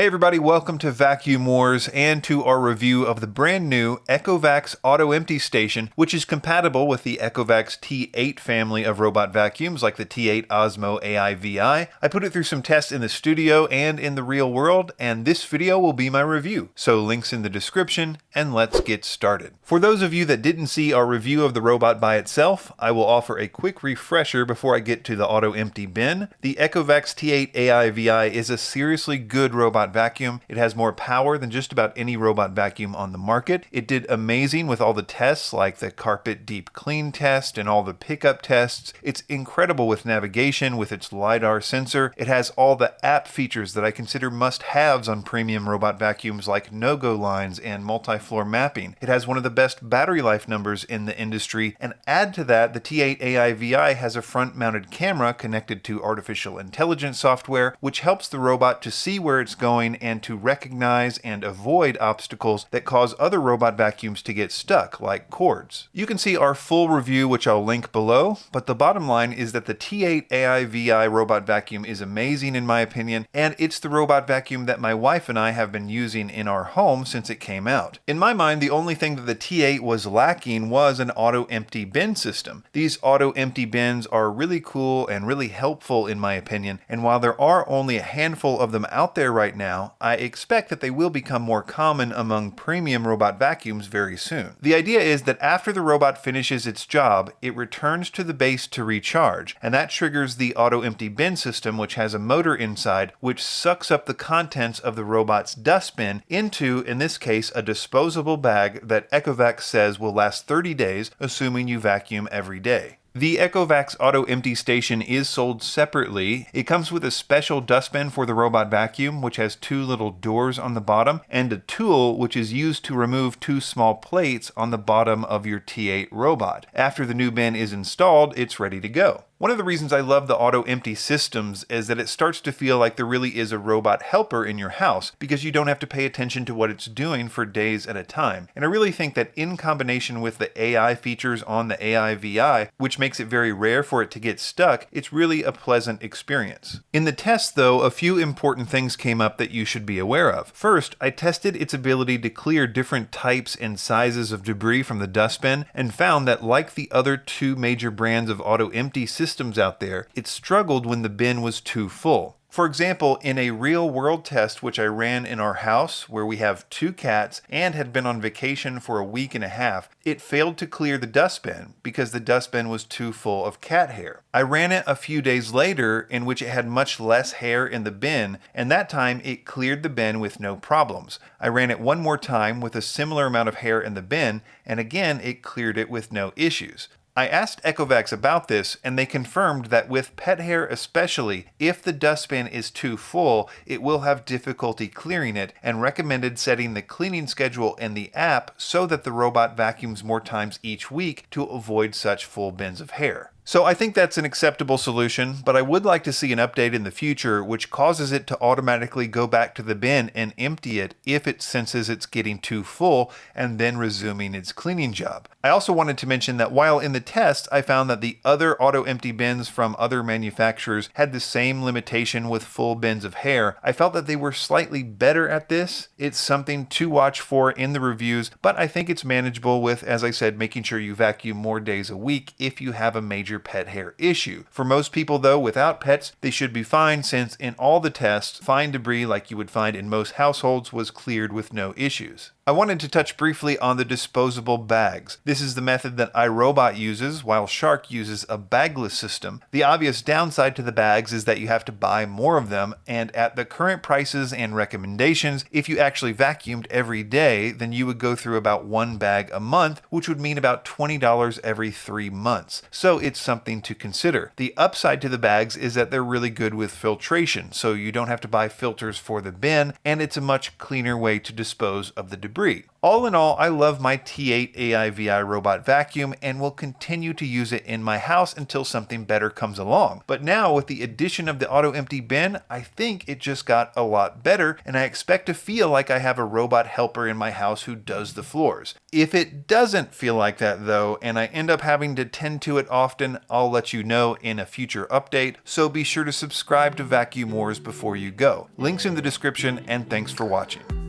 Hey everybody, welcome to Vacuum Wars and to our review of the brand new Ecovacs Auto Empty Station, which is compatible with the Ecovacs T8 family of robot vacuums like the T8 Ozmo AIVI. I put it through some tests in the studio and in the real world, and this video will be my review. So links in the description, and let's get started. For those of you that didn't see our review of the robot by itself, I will offer a quick refresher before I get to the auto empty bin. The Ecovacs T8 AIVI is a seriously good robot vacuum. It has more power than just about any robot vacuum on the market. It did amazing with all the tests like the carpet deep clean test and all the pickup tests. It's incredible with navigation with its LiDAR sensor. It has all the app features that I consider must-haves on premium robot vacuums like no-go lines and multi-floor mapping. It has one of the best battery life numbers in the industry, and add to that the T8 AIVI has a front-mounted camera connected to artificial intelligence software, which helps the robot to see where it's going and to recognize and avoid obstacles that cause other robot vacuums to get stuck, like cords. You can see our full review, which I'll link below, but the bottom line is that the T8 AIVI robot vacuum is amazing in my opinion, and it's the robot vacuum that my wife and I have been using in our home since it came out. In my mind, the only thing that the T8 was lacking was an auto empty bin system. These auto empty bins are really cool and really helpful in my opinion, and while there are only a handful of them out there right now, I expect that they will become more common among premium robot vacuums very soon. The idea is that after the robot finishes its job, it returns to the base to recharge, and that triggers the auto empty bin system, which has a motor inside which sucks up the contents of the robot's dustbin into, in this case, a disposable bag that Ecovacs says will last 30 days, assuming you vacuum every day. The Ecovacs Auto Empty Station is sold separately. It comes with a special dustbin for the robot vacuum, which has two little doors on the bottom, and a tool which is used to remove two small plates on the bottom of your T8 robot. After the new bin is installed, it's ready to go. One of the reasons I love the auto empty systems is that it starts to feel like there really is a robot helper in your house because you don't have to pay attention to what it's doing for days at a time. And I really think that in combination with the AI features on the AIVI, which makes it very rare for it to get stuck, it's really a pleasant experience. In the test though, a few important things came up that you should be aware of. First, I tested its ability to clear different types and sizes of debris from the dustbin and found that like the other two major brands of auto empty systems out there, it struggled when the bin was too full. For example, in a real-world test which I ran in our house where we have two cats and had been on vacation for a week and a half, it failed to clear the dustbin because the dustbin was too full of cat hair. I ran it a few days later in which it had much less hair in the bin, and that time it cleared the bin with no problems. I ran it one more time with a similar amount of hair in the bin, and again it cleared it with no issues. I asked Ecovacs about this, and they confirmed that with pet hair especially, if the dustbin is too full, it will have difficulty clearing it, and recommended setting the cleaning schedule in the app so that the robot vacuums more times each week to avoid such full bins of hair. So I think that's an acceptable solution, but I would like to see an update in the future which causes it to automatically go back to the bin and empty it if it senses it's getting too full and then resuming its cleaning job. I also wanted to mention that while in the test I found that the other auto empty bins from other manufacturers had the same limitation with full bins of hair, I felt that they were slightly better at this. It's something to watch for in the reviews, but I think it's manageable with, as I said, making sure you vacuum more days a week if you have a major pet hair issue. For most people though, without pets, they should be fine since in all the tests, fine debris like you would find in most households was cleared with no issues. I wanted to touch briefly on the disposable bags. This is the method that iRobot uses, while Shark uses a bagless system. The obvious downside to the bags is that you have to buy more of them, and at the current prices and recommendations, if you actually vacuumed every day, then you would go through about one bag a month, which would mean about $20 every 3 months. So it's something to consider. The upside to the bags is that they're really good with filtration, so you don't have to buy filters for the bin, and it's a much cleaner way to dispose of the debris. debris. All in all, I love my T8 AIVI robot vacuum and will continue to use it in my house until something better comes along. But now with the addition of the auto empty bin, I think it just got a lot better, and I expect to feel like I have a robot helper in my house who does the floors. If it doesn't feel like that though, and I end up having to tend to it often, I'll let you know in a future update, so be sure to subscribe to Vacuum Wars before you go. Links in the description, and thanks for watching.